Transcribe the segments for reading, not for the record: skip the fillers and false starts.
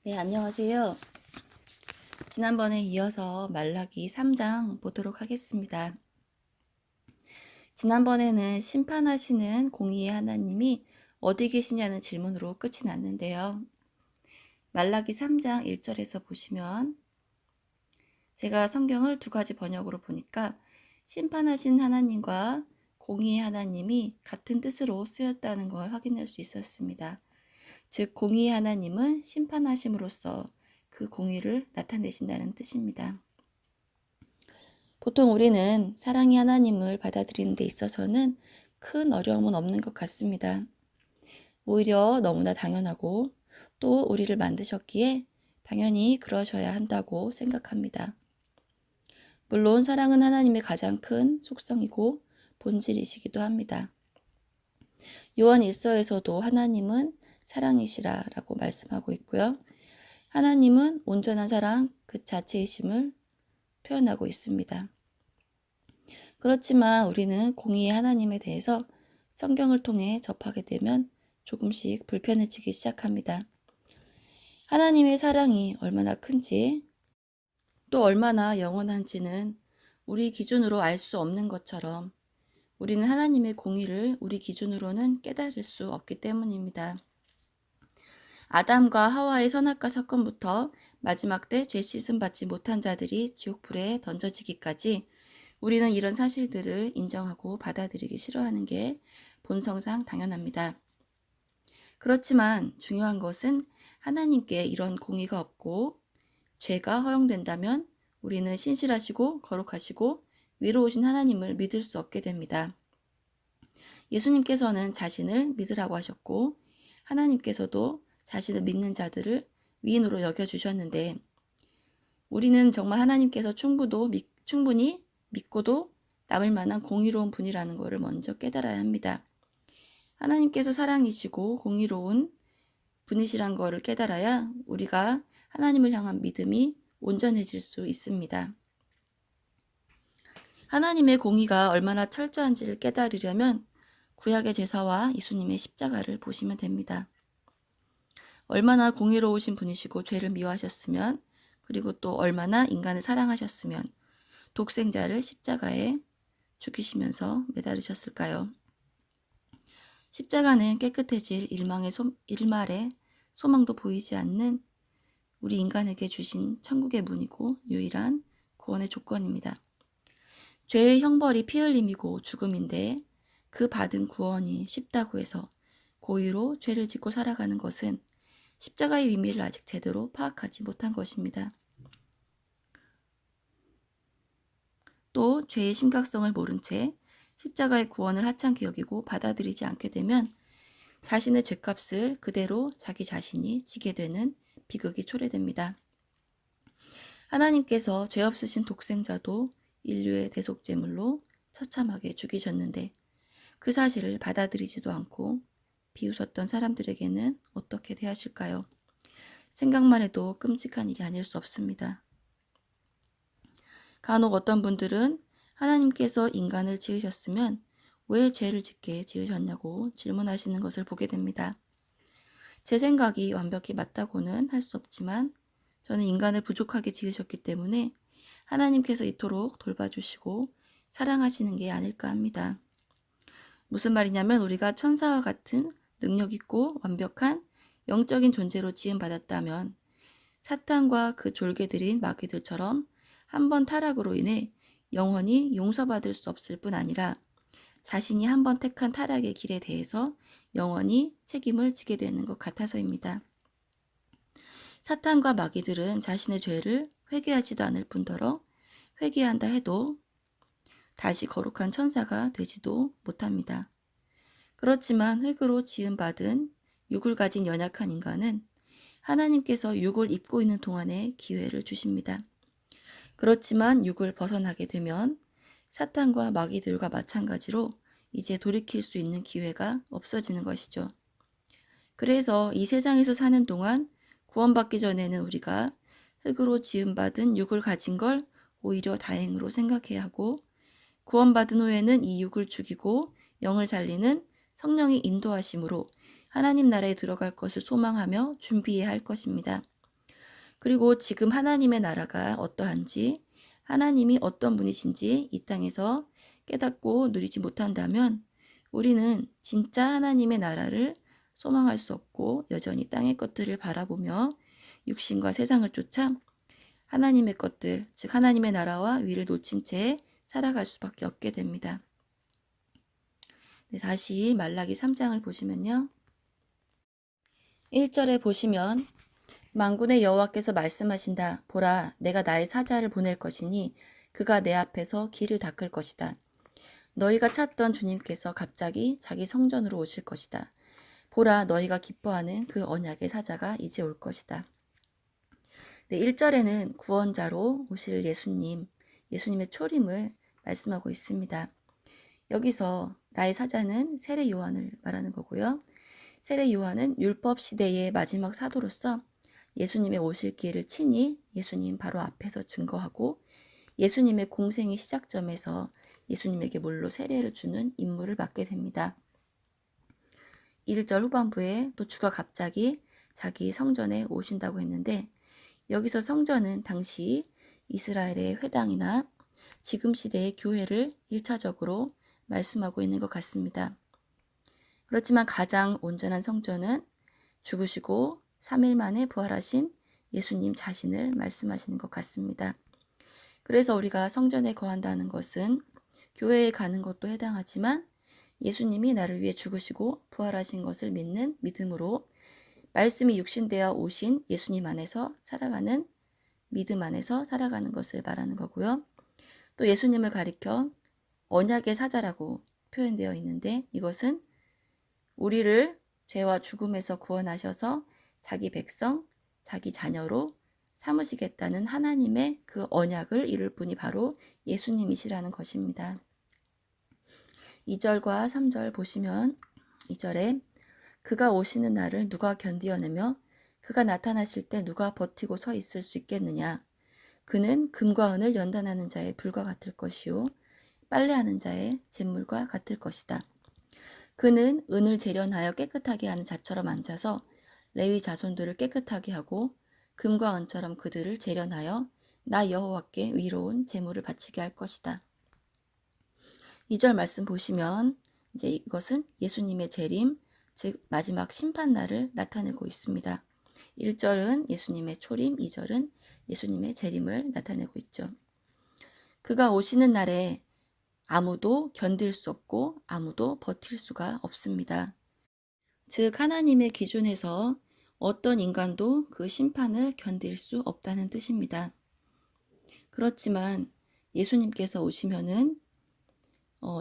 네, 안녕하세요. 지난번에 이어서 말라기 3장 보도록 하겠습니다. 지난번에는 심판하시는 공의의 하나님이 어디 계시냐는 질문으로 끝이 났는데요. 말라기 3장 1절에서 보시면 제가 성경을 두 가지 번역으로 보니까 심판하신 하나님과 공의의 하나님이 같은 뜻으로 쓰였다는 걸 확인할 수 있었습니다. 즉, 공의의 하나님은 심판하심으로써 그 공의를 나타내신다는 뜻입니다. 보통 우리는 사랑의 하나님을 받아들이는 데 있어서는 큰 어려움은 없는 것 같습니다. 오히려 너무나 당연하고 또 우리를 만드셨기에 당연히 그러셔야 한다고 생각합니다. 물론 사랑은 하나님의 가장 큰 속성이고 본질이시기도 합니다. 요한 1서에서도 하나님은 사랑이시라 라고 말씀하고 있고요. 하나님은 온전한 사랑 그 자체이심을 표현하고 있습니다. 그렇지만 우리는 공의의 하나님에 대해서 성경을 통해 접하게 되면 조금씩 불편해지기 시작합니다. 하나님의 사랑이 얼마나 큰지 또 얼마나 영원한지는 우리 기준으로 알 수 없는 것처럼 우리는 하나님의 공의를 우리 기준으로는 깨달을 수 없기 때문입니다. 아담과 하와의 선악과 사건부터 마지막 때 죄 씻음 받지 못한 자들이 지옥불에 던져지기까지 우리는 이런 사실들을 인정하고 받아들이기 싫어하는 게 본성상 당연합니다. 그렇지만 중요한 것은 하나님께 이런 공의가 없고 죄가 허용된다면 우리는 신실하시고 거룩하시고 위로우신 하나님을 믿을 수 없게 됩니다. 예수님께서는 자신을 믿으라고 하셨고 하나님께서도 자신을 믿는 자들을 위인으로 여겨주셨는데 우리는 정말 하나님께서 충분히 믿고도 남을 만한 공의로운 분이라는 것을 먼저 깨달아야 합니다. 하나님께서 사랑이시고 공의로운 분이시란 것을 깨달아야 우리가 하나님을 향한 믿음이 온전해질 수 있습니다. 하나님의 공의가 얼마나 철저한지를 깨달으려면 구약의 제사와 예수님의 십자가를 보시면 됩니다. 얼마나 공의로우신 분이시고 죄를 미워하셨으면 그리고 또 얼마나 인간을 사랑하셨으면 독생자를 십자가에 죽이시면서 매달으셨을까요? 십자가는 깨끗해질 일말의 소망도 보이지 않는 우리 인간에게 주신 천국의 문이고 유일한 구원의 조건입니다. 죄의 형벌이 피 흘림이고 죽음인데 그 받은 구원이 쉽다고 해서 고의로 죄를 짓고 살아가는 것은 십자가의 의미를 아직 제대로 파악하지 못한 것입니다. 또 죄의 심각성을 모른 채 십자가의 구원을 하찮게 여기고 받아들이지 않게 되면 자신의 죄값을 그대로 자기 자신이 지게 되는 비극이 초래됩니다. 하나님께서 죄 없으신 독생자도 인류의 대속제물로 처참하게 죽이셨는데 그 사실을 받아들이지도 않고 비웃었던 사람들에게는 어떻게 대하실까요? 생각만 해도 끔찍한 일이 아닐 수 없습니다. 간혹 어떤 분들은 하나님께서 인간을 지으셨으면 왜 죄를 짓게 지으셨냐고 질문하시는 것을 보게 됩니다. 제 생각이 완벽히 맞다고는 할 수 없지만 저는 인간을 부족하게 지으셨기 때문에 하나님께서 이토록 돌봐주시고 사랑하시는 게 아닐까 합니다. 무슨 말이냐면 우리가 천사와 같은 능력 있고 완벽한 영적인 존재로 지음받았다면 사탄과 그 졸개들인 마귀들처럼 한 번 타락으로 인해 영원히 용서받을 수 없을 뿐 아니라 자신이 한 번 택한 타락의 길에 대해서 영원히 책임을 지게 되는 것 같아서입니다. 사탄과 마귀들은 자신의 죄를 회개하지도 않을 뿐더러 회개한다 해도 다시 거룩한 천사가 되지도 못합니다. 그렇지만 흙으로 지음받은 육을 가진 연약한 인간은 하나님께서 육을 입고 있는 동안에 기회를 주십니다. 그렇지만 육을 벗어나게 되면 사탄과 마귀들과 마찬가지로 이제 돌이킬 수 있는 기회가 없어지는 것이죠. 그래서 이 세상에서 사는 동안 구원받기 전에는 우리가 흙으로 지음받은 육을 가진 걸 오히려 다행으로 생각해야 하고 구원받은 후에는 이 육을 죽이고 영을 살리는 성령의 인도하심으로 하나님 나라에 들어갈 것을 소망하며 준비해야 할 것입니다. 그리고 지금 하나님의 나라가 어떠한지, 하나님이 어떤 분이신지 이 땅에서 깨닫고 누리지 못한다면 우리는 진짜 하나님의 나라를 소망할 수 없고 여전히 땅의 것들을 바라보며 육신과 세상을 쫓아 하나님의 것들, 즉 하나님의 나라와 위를 놓친 채 살아갈 수밖에 없게 됩니다. 네, 다시 말라기 3장을 보시면요. 1절에 보시면 만군의 여호와께서 말씀하신다. 보라, 내가 나의 사자를 보낼 것이니 그가 내 앞에서 길을 닦을 것이다. 너희가 찾던 주님께서 갑자기 자기 성전으로 오실 것이다. 보라, 너희가 기뻐하는 그 언약의 사자가 이제 올 것이다. 네, 1절에는 구원자로 오실 예수님의 초림을 말씀하고 있습니다. 여기서 나의 사자는 세례 요한을 말하는 거고요. 세례 요한은 율법 시대의 마지막 사도로서 예수님의 오실 길을 친히 예수님 바로 앞에서 증거하고 예수님의 공생의 시작점에서 예수님에게 물로 세례를 주는 임무를 맡게 됩니다. 1절 후반부에 또 주가 갑자기 자기 성전에 오신다고 했는데 여기서 성전은 당시 이스라엘의 회당이나 지금 시대의 교회를 1차적으로 말씀하고 있는 것 같습니다. 그렇지만 가장 온전한 성전은 죽으시고 3일 만에 부활하신 예수님 자신을 말씀하시는 것 같습니다. 그래서 우리가 성전에 거한다는 것은 교회에 가는 것도 해당하지만 예수님이 나를 위해 죽으시고 부활하신 것을 믿는 믿음으로 말씀이 육신되어 오신 예수님 안에서 살아가는 믿음 안에서 살아가는 것을 말하는 거고요. 또 예수님을 가리켜 언약의 사자라고 표현되어 있는데 이것은 우리를 죄와 죽음에서 구원하셔서 자기 백성, 자기 자녀로 삼으시겠다는 하나님의 그 언약을 이룰 분이 바로 예수님이시라는 것입니다. 2절과 3절 보시면 2절에 그가 오시는 날을 누가 견디어내며 그가 나타나실 때 누가 버티고 서 있을 수 있겠느냐. 그는 금과 은을 연단하는 자의 불과 같을 것이요 빨래하는 자의 잿물과 같을 것이다. 그는 은을 재련하여 깨끗하게 하는 자처럼 앉아서 레위 자손들을 깨끗하게 하고 금과 은처럼 그들을 재련하여 나 여호와께 위로운 제물을 바치게 할 것이다. 2절 말씀 보시면 이제 이것은 예수님의 재림, 즉 마지막 심판날을 나타내고 있습니다. 1절은 예수님의 초림, 2절은 예수님의 재림을 나타내고 있죠. 그가 오시는 날에 아무도 견딜 수 없고 아무도 버틸 수가 없습니다. 즉 하나님의 기준에서 어떤 인간도 그 심판을 견딜 수 없다는 뜻입니다. 그렇지만 예수님께서 오시면은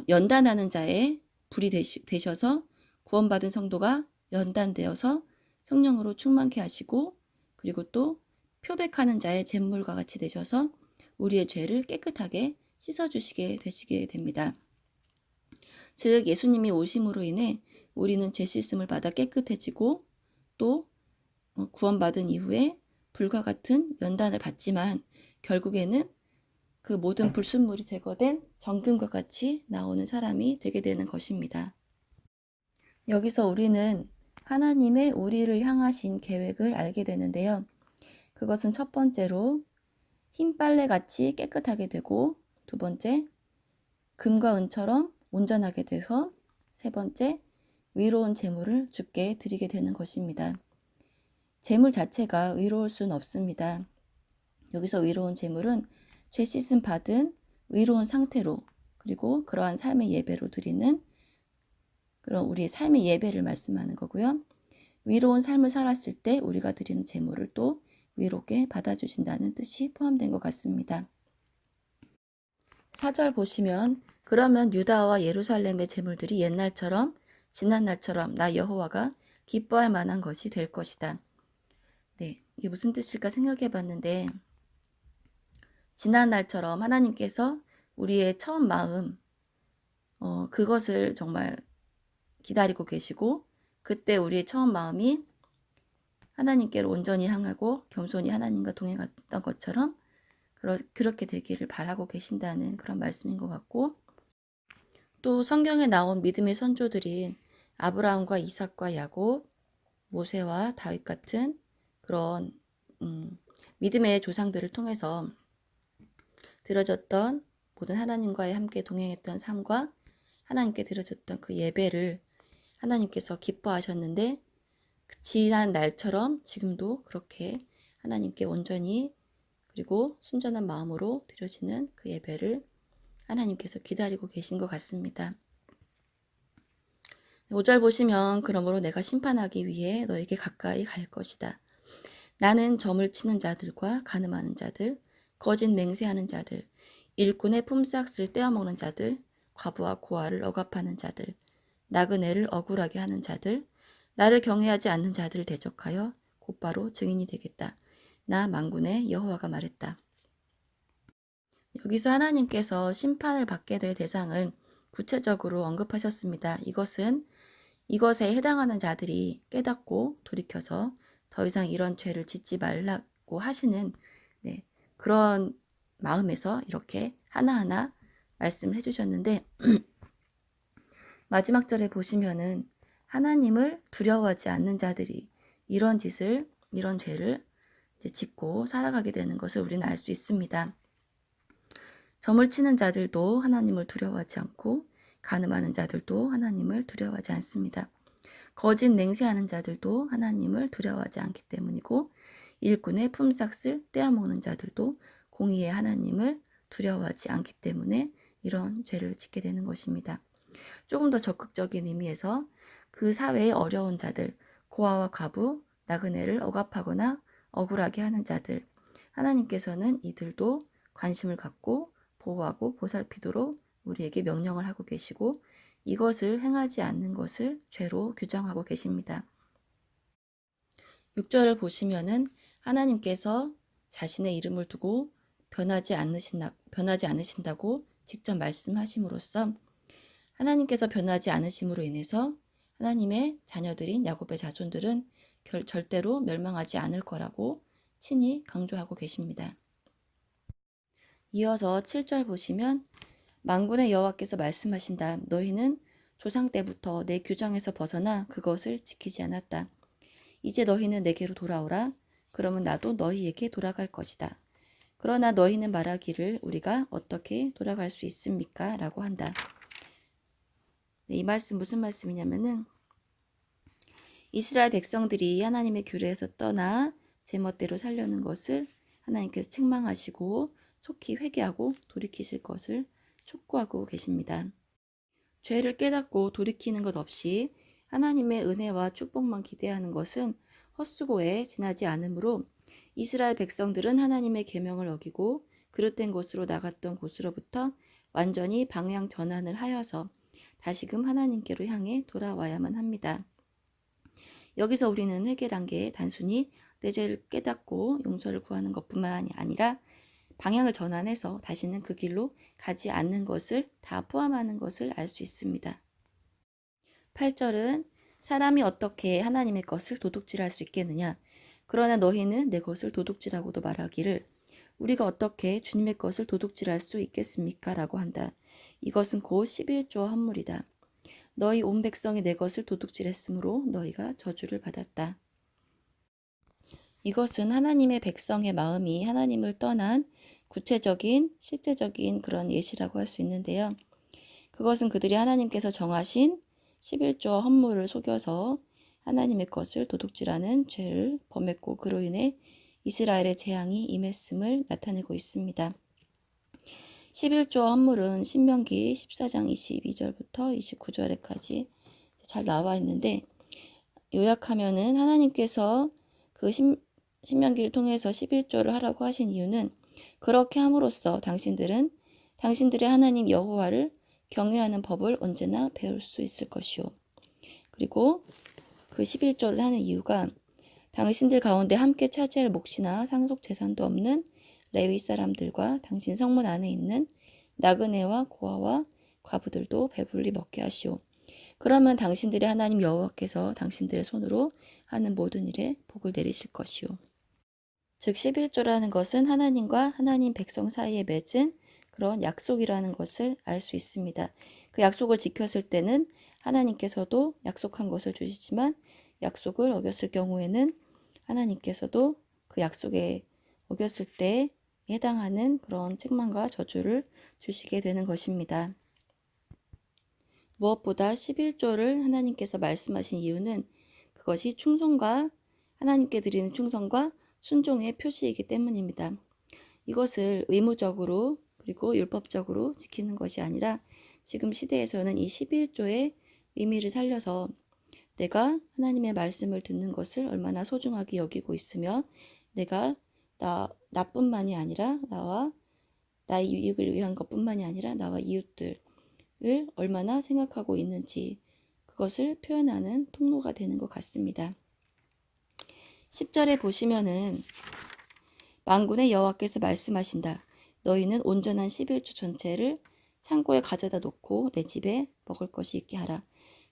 연단하는 자의 불이 되셔서 구원받은 성도가 연단되어서 성령으로 충만케 하시고 그리고 또 표백하는 자의 잿물과 같이 되셔서 우리의 죄를 깨끗하게 씻어주시게 되시게 됩니다. 즉 예수님이 오심으로 인해 우리는 죄 씻음을 받아 깨끗해지고 또 구원받은 이후에 불과 같은 연단을 받지만 결국에는 그 모든 불순물이 제거된 정금과 같이 나오는 사람이 되게 되는 것입니다. 여기서 우리는 하나님의 우리를 향하신 계획을 알게 되는데요. 그것은 첫 번째로 흰 빨래같이 깨끗하게 되고 두 번째 금과 은처럼 온전하게 돼서 세 번째 위로운 제물을 주께 드리게 되는 것입니다. 제물 자체가 위로울 수는 없습니다. 여기서 위로운 제물은 죄 씻음 받은 위로운 상태로 그리고 그러한 삶의 예배로 드리는 그런 우리의 삶의 예배를 말씀하는 거고요. 위로운 삶을 살았을 때 우리가 드리는 제물을 또 위롭게 받아주신다는 뜻이 포함된 것 같습니다. 4절 보시면 그러면 유다와 예루살렘의 제물들이 옛날처럼 지난 날처럼 나 여호와가 기뻐할 만한 것이 될 것이다. 네, 이게 무슨 뜻일까 생각해 봤는데 지난 날처럼 하나님께서 우리의 처음 마음 그것을 정말 기다리고 계시고 그때 우리의 처음 마음이 하나님께로 온전히 향하고 겸손히 하나님과 동행했던 것처럼 그렇게 되기를 바라고 계신다는 그런 말씀인 것 같고 또 성경에 나온 믿음의 선조들인 아브라함과 이삭과 야곱, 모세와 다윗 같은 그런 믿음의 조상들을 통해서 드려졌던 모든 하나님과의 함께 동행했던 삶과 하나님께 드려졌던 그 예배를 하나님께서 기뻐하셨는데 지난 날처럼 지금도 그렇게 하나님께 온전히 그리고 순전한 마음으로 드려지는 그 예배를 하나님께서 기다리고 계신 것 같습니다. 5절 보시면 그러므로 내가 심판하기 위해 너에게 가까이 갈 것이다. 나는 점을 치는 자들과 간음하는 자들, 거짓 맹세하는 자들, 일꾼의 품삯을 떼어먹는 자들, 과부와 고아를 억압하는 자들, 나그네를 억울하게 하는 자들, 나를 경외하지 않는 자들을 대적하여 곧바로 증인이 되겠다. 나 만군의 여호와가 말했다. 여기서 하나님께서 심판을 받게 될 대상을 구체적으로 언급하셨습니다. 이것에 해당하는 자들이 깨닫고 돌이켜서 더 이상 이런 죄를 짓지 말라고 하시는 그런 마음에서 이렇게 하나하나 말씀을 해주셨는데 마지막 절에 보시면은 하나님을 두려워하지 않는 자들이 이런 죄를 이제 짓고 살아가게 되는 것을 우리는 알 수 있습니다. 점을 치는 자들도 하나님을 두려워하지 않고 간음하는 자들도 하나님을 두려워하지 않습니다. 거짓 맹세하는 자들도 하나님을 두려워하지 않기 때문이고 일꾼의 품삯을 떼어먹는 자들도 공의의 하나님을 두려워하지 않기 때문에 이런 죄를 짓게 되는 것입니다. 조금 더 적극적인 의미에서 그 사회의 어려운 자들, 고아와 과부, 나그네를 억압하거나 억울하게 하는 자들, 하나님께서는 이들도 관심을 갖고 보호하고 보살피도록 우리에게 명령을 하고 계시고 이것을 행하지 않는 것을 죄로 규정하고 계십니다. 6절을 보시면은 하나님께서 자신의 이름을 두고 변하지 않으신다고 직접 말씀하심으로써 하나님께서 변하지 않으심으로 인해서 하나님의 자녀들인 야곱의 자손들은 절대로 멸망하지 않을 거라고 친히 강조하고 계십니다. 이어서 7절 보시면 만군의 여호와께서 말씀하신다. 너희는 조상 때부터 내 규정에서 벗어나 그것을 지키지 않았다. 이제 너희는 내게로 돌아오라. 그러면 나도 너희에게 돌아갈 것이다. 그러나 너희는 말하기를 우리가 어떻게 돌아갈 수 있습니까? 라고 한다. 이 말씀 무슨 말씀이냐면은 이스라엘 백성들이 하나님의 규례에서 떠나 제멋대로 살려는 것을 하나님께서 책망하시고 속히 회개하고 돌이키실 것을 촉구하고 계십니다. 죄를 깨닫고 돌이키는 것 없이 하나님의 은혜와 축복만 기대하는 것은 헛수고에 지나지 않으므로 이스라엘 백성들은 하나님의 계명을 어기고 그릇된 곳으로 나갔던 곳으로부터 완전히 방향 전환을 하여서 다시금 하나님께로 향해 돌아와야만 합니다. 여기서 우리는 회개 단계에 단순히 내 죄를 깨닫고 용서를 구하는 것뿐만 아니라 방향을 전환해서 다시는 그 길로 가지 않는 것을 다 포함하는 것을 알 수 있습니다. 8절은 사람이 어떻게 하나님의 것을 도둑질할 수 있겠느냐? 그러나 너희는 내 것을 도둑질하고도 말하기를 우리가 어떻게 주님의 것을 도둑질할 수 있겠습니까? 라고 한다. 이것은 곧 11조와 헌물이다. 너희 온 백성이 내 것을 도둑질했으므로 너희가 저주를 받았다. 이것은 하나님의 백성의 마음이 하나님을 떠난 구체적인 실제적인 그런 예시라고 할 수 있는데요. 그것은 그들이 하나님께서 정하신 11조와 헌물을 속여서 하나님의 것을 도둑질하는 죄를 범했고 그로 인해 이스라엘의 재앙이 임했음을 나타내고 있습니다. 11조와 헌물은 신명기 14장 22절부터 29절에까지 잘 나와 있는데 요약하면은 하나님께서 그 신명기를 통해서 11조를 하라고 하신 이유는 그렇게 함으로써 당신들의 하나님 여호와를 경외하는 법을 언제나 배울 수 있을 것이요. 그리고 그 11조를 하는 이유가 당신들 가운데 함께 차지할 몫이나 상속 재산도 없는 레위 사람들과 당신 성문 안에 있는 나그네와 고아와 과부들도 배불리 먹게 하시오. 그러면 당신들의 하나님 여호와께서 당신들의 손으로 하는 모든 일에 복을 내리실 것이오. 즉 11조라는 것은 하나님과 하나님 백성 사이에 맺은 그런 약속이라는 것을 알 수 있습니다. 그 약속을 지켰을 때는 하나님께서도 약속한 것을 주시지만 약속을 어겼을 경우에는 하나님께서도 그 약속에 어겼을 때 해당하는 그런 책망과 저주를 주시게 되는 것입니다. 무엇보다 11조를 하나님께서 말씀하신 이유는 그것이 충성과 하나님께 드리는 충성과 순종의 표시이기 때문입니다. 이것을 의무적으로 그리고 율법적으로 지키는 것이 아니라 지금 시대에서는 이 11조의 의미를 살려서 내가 하나님의 말씀을 듣는 것을 얼마나 소중하게 여기고 있으며 내가 나뿐만이 아니라 나의 유익을 위한 것뿐만이 아니라 나와 이웃들을 얼마나 생각하고 있는지 그것을 표현하는 통로가 되는 것 같습니다. 10절에 보시면은 만군의 여호와께서 말씀하신다. 너희는 온전한 11조 전체를 창고에 가져다 놓고 내 집에 먹을 것이 있게 하라.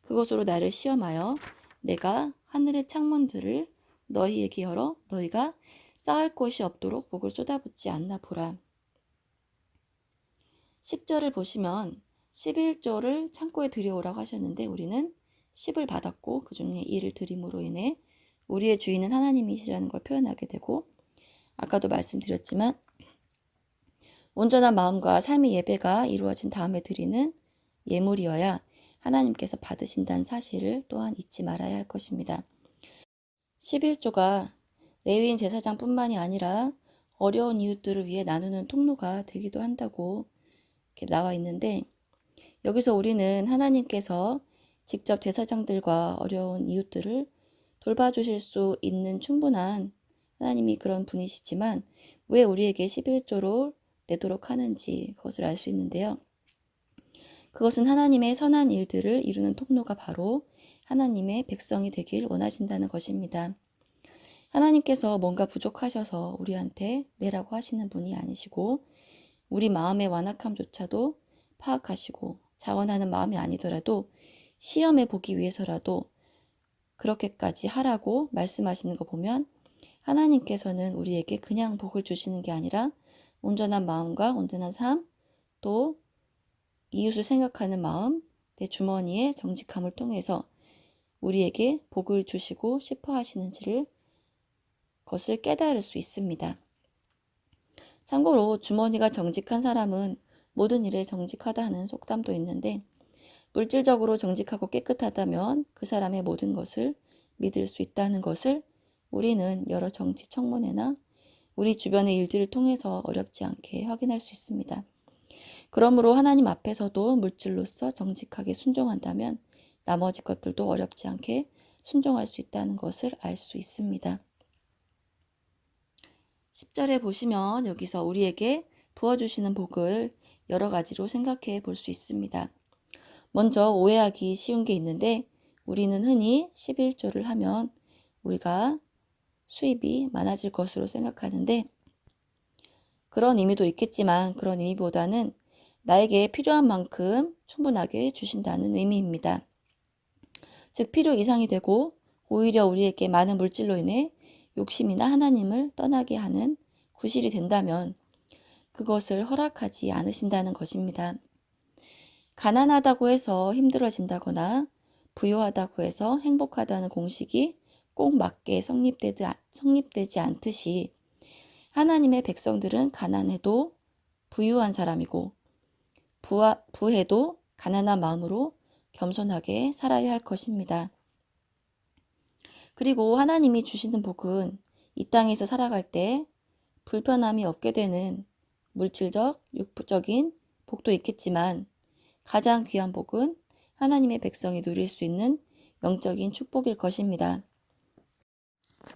그것으로 나를 시험하여 내가 하늘의 창문들을 너희에게 열어 너희가 쌓을 곳이 없도록 복을 쏟아붓지 않나 보라. 10절을 보시면 11조를 창고에 들여오라고 하셨는데 우리는 10을 받았고 그 중에 1을 드림으로 인해 우리의 주인은 하나님이시라는 걸 표현하게 되고 아까도 말씀드렸지만 온전한 마음과 삶의 예배가 이루어진 다음에 드리는 예물이어야 하나님께서 받으신다는 사실을 또한 잊지 말아야 할 것입니다. 11조가 레위인 제사장뿐만이 아니라 어려운 이웃들을 위해 나누는 통로가 되기도 한다고 이렇게 나와 있는데 여기서 우리는 하나님께서 직접 제사장들과 어려운 이웃들을 돌봐주실 수 있는 충분한 하나님이 그런 분이시지만 왜 우리에게 11조를 내도록 하는지 그것을 알 수 있는데요. 그것은 하나님의 선한 일들을 이루는 통로가 바로 하나님의 백성이 되길 원하신다는 것입니다. 하나님께서 뭔가 부족하셔서 우리한테 내라고 하시는 분이 아니시고 우리 마음의 완악함조차도 파악하시고 자원하는 마음이 아니더라도 시험해 보기 위해서라도 그렇게까지 하라고 말씀하시는 거 보면 하나님께서는 우리에게 그냥 복을 주시는 게 아니라 온전한 마음과 온전한 삶, 또 이웃을 생각하는 마음, 내 주머니의 정직함을 통해서 우리에게 복을 주시고 싶어 하시는지를 것을 깨달을 수 있습니다. 참고로 주머니가 정직한 사람은 모든 일에 정직하다 하는 속담도 있는데 물질적으로 정직하고 깨끗하다면 그 사람의 모든 것을 믿을 수 있다는 것을 우리는 여러 정치 청문회나 우리 주변의 일들을 통해서 어렵지 않게 확인할 수 있습니다. 그러므로 하나님 앞에서도 물질로서 정직하게 순종한다면 나머지 것들도 어렵지 않게 순종할 수 있다는 것을 알 수 있습니다. 10절에 보시면 여기서 우리에게 부어주시는 복을 여러 가지로 생각해 볼 수 있습니다. 먼저 오해하기 쉬운 게 있는데 우리는 흔히 11조를 하면 우리가 수입이 많아질 것으로 생각하는데 그런 의미도 있겠지만 그런 의미보다는 나에게 필요한 만큼 충분하게 주신다는 의미입니다. 즉 필요 이상이 되고 오히려 우리에게 많은 물질로 인해 욕심이나 하나님을 떠나게 하는 구실이 된다면 그것을 허락하지 않으신다는 것입니다. 가난하다고 해서 힘들어진다거나 부유하다고 해서 행복하다는 공식이 꼭 맞게 성립되지 않듯이 하나님의 백성들은 가난해도 부유한 사람이고 부해도 가난한 마음으로 겸손하게 살아야 할 것입니다. 그리고 하나님이 주시는 복은 이 땅에서 살아갈 때 불편함이 없게 되는 물질적, 육적인 복도 있겠지만 가장 귀한 복은 하나님의 백성이 누릴 수 있는 영적인 축복일 것입니다.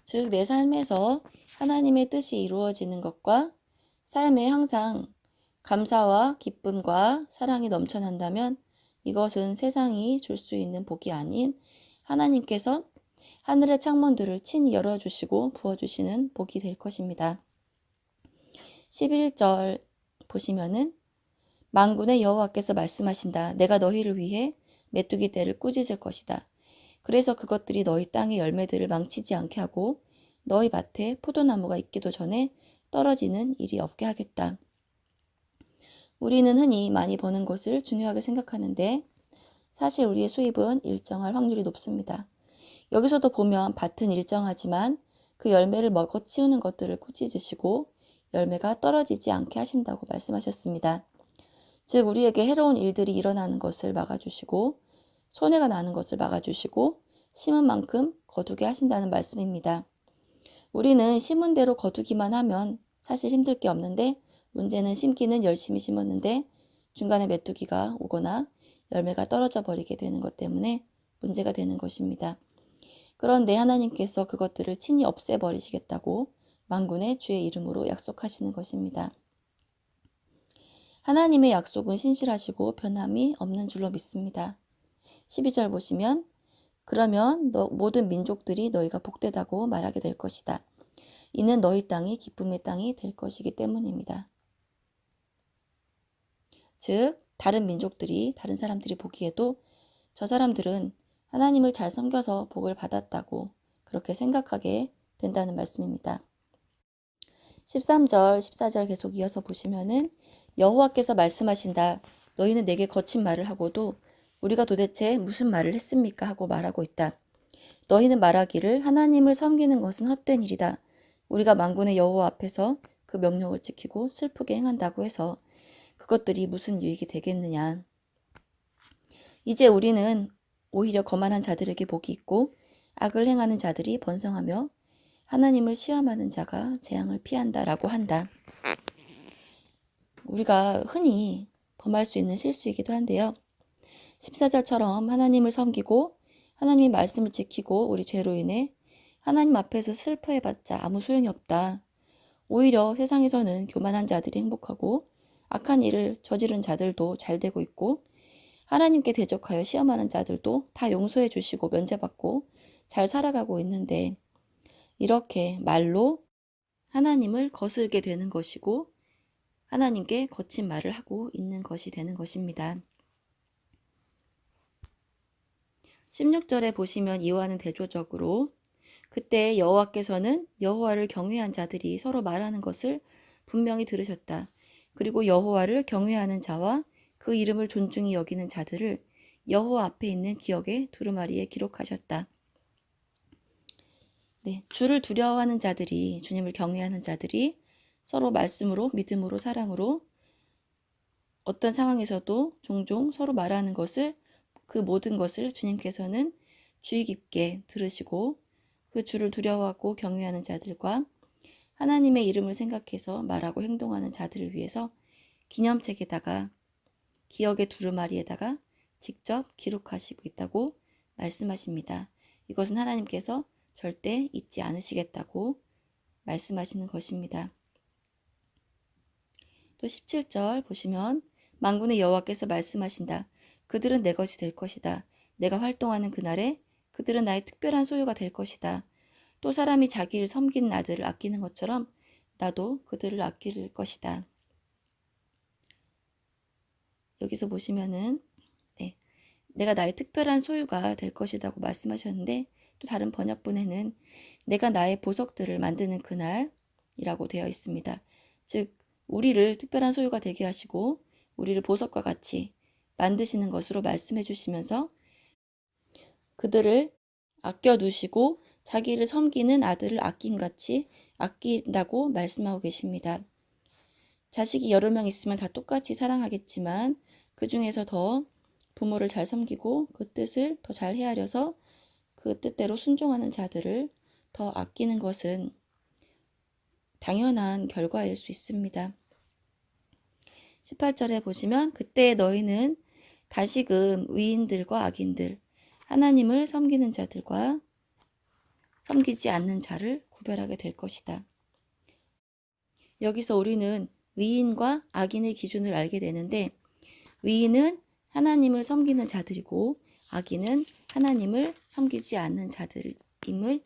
즉, 내 삶에서 하나님의 뜻이 이루어지는 것과 삶에 항상 감사와 기쁨과 사랑이 넘쳐난다면 이것은 세상이 줄 수 있는 복이 아닌 하나님께서 하늘의 창문들을 친히 열어주시고 부어주시는 복이 될 것입니다. 11절 보시면은 만군의 여호와께서 말씀하신다. 내가 너희를 위해 메뚜기 떼를 꾸짖을 것이다. 그래서 그것들이 너희 땅의 열매들을 망치지 않게 하고 너희 밭에 포도나무가 있기도 전에 떨어지는 일이 없게 하겠다. 우리는 흔히 많이 버는 것을 중요하게 생각하는데 사실 우리의 수입은 일정할 확률이 높습니다. 여기서도 보면 밭은 일정하지만 그 열매를 먹어 치우는 것들을 꾸짖으시고 열매가 떨어지지 않게 하신다고 말씀하셨습니다. 즉 우리에게 해로운 일들이 일어나는 것을 막아주시고 손해가 나는 것을 막아주시고 심은 만큼 거두게 하신다는 말씀입니다. 우리는 심은 대로 거두기만 하면 사실 힘들 게 없는데 문제는 심기는 열심히 심었는데 중간에 메뚜기가 오거나 열매가 떨어져 버리게 되는 것 때문에 문제가 되는 것입니다. 그런데 하나님께서 그것들을 친히 없애버리시겠다고 만군의 주의 이름으로 약속하시는 것입니다. 하나님의 약속은 신실하시고 변함이 없는 줄로 믿습니다. 12절 보시면 그러면 모든 민족들이 너희가 복되다고 말하게 될 것이다. 이는 너희 땅이 기쁨의 땅이 될 것이기 때문입니다. 즉 다른 민족들이 다른 사람들이 보기에도 저 사람들은 하나님을 잘 섬겨서 복을 받았다고 그렇게 생각하게 된다는 말씀입니다. 13절, 14절 계속 이어서 보시면은 여호와께서 말씀하신다. 너희는 내게 거친 말을 하고도 우리가 도대체 무슨 말을 했습니까? 하고 말하고 있다. 너희는 말하기를 하나님을 섬기는 것은 헛된 일이다. 우리가 만군의 여호와 앞에서 그 명령을 지키고 슬프게 행한다고 해서 그것들이 무슨 유익이 되겠느냐. 이제 우리는 오히려 거만한 자들에게 복이 있고 악을 행하는 자들이 번성하며 하나님을 시험하는 자가 재앙을 피한다라고 한다. 우리가 흔히 범할 수 있는 실수이기도 한데요. 14절처럼 하나님을 섬기고 하나님의 말씀을 지키고 우리 죄로 인해 하나님 앞에서 슬퍼해봤자 아무 소용이 없다. 오히려 세상에서는 교만한 자들이 행복하고 악한 일을 저지른 자들도 잘 되고 있고 하나님께 대적하여 시험하는 자들도 다 용서해 주시고 면제받고 잘 살아가고 있는데 이렇게 말로 하나님을 거스르게 되는 것이고 하나님께 거친 말을 하고 있는 것이 되는 것입니다. 16절에 보시면 이와는 대조적으로 그때 여호와께서는 여호와를 경외한 자들이 서로 말하는 것을 분명히 들으셨다. 그리고 여호와를 경외하는 자와 그 이름을 존중히 여기는 자들을 여호와 앞에 있는 기억의 두루마리에 기록하셨다. 네, 주를 두려워하는 자들이 주님을 경외하는 자들이 서로 말씀으로 믿음으로 사랑으로 어떤 상황에서도 종종 서로 말하는 것을 그 모든 것을 주님께서는 주의 깊게 들으시고 그 주를 두려워하고 경외하는 자들과 하나님의 이름을 생각해서 말하고 행동하는 자들을 위해서 기념책에다가 기억의 두루마리에다가 직접 기록하시고 있다고 말씀하십니다. 이것은 하나님께서 절대 잊지 않으시겠다고 말씀하시는 것입니다. 또 17절 보시면 만군의 여호와께서 말씀하신다. 그들은 내 것이 될 것이다. 내가 활동하는 그날에 그들은 나의 특별한 소유가 될 것이다. 또 사람이 자기를 섬기는 아들을 아끼는 것처럼 나도 그들을 아낄 것이다. 여기서 보시면은 내가 나의 특별한 소유가 될 것이라고 말씀하셨는데 또 다른 번역본에는 내가 나의 보석들을 만드는 그날이라고 되어 있습니다. 즉 우리를 특별한 소유가 되게 하시고 우리를 보석과 같이 만드시는 것으로 말씀해 주시면서 그들을 아껴두시고 자기를 섬기는 아들을 아낌같이 아낀다고 말씀하고 계십니다. 자식이 여러 명 있으면 다 똑같이 사랑하겠지만 그 중에서 더 부모를 잘 섬기고 그 뜻을 더 잘 헤아려서 그 뜻대로 순종하는 자들을 더 아끼는 것은 당연한 결과일 수 있습니다. 18절에 보시면 그때 너희는 다시금 의인들과 악인들, 하나님을 섬기는 자들과 섬기지 않는 자를 구별하게 될 것이다. 여기서 우리는 의인과 악인의 기준을 알게 되는데 의인은 하나님을 섬기는 자들이고 악인은 하나님을 섬기지 않는 자들임을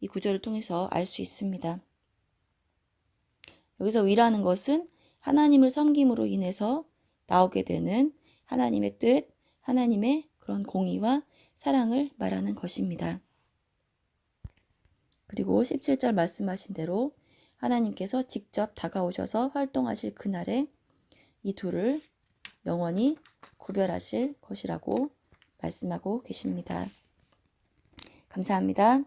이 구절을 통해서 알 수 있습니다. 여기서 의라는 것은 하나님을 섬김으로 인해서 나오게 되는 하나님의 뜻, 하나님의 그런 공의와 사랑을 말하는 것입니다. 그리고 17절 말씀하신 대로 하나님께서 직접 다가오셔서 활동하실 그날에 이 둘을 영원히 구별하실 것이라고 말씀하고 계십니다. 감사합니다.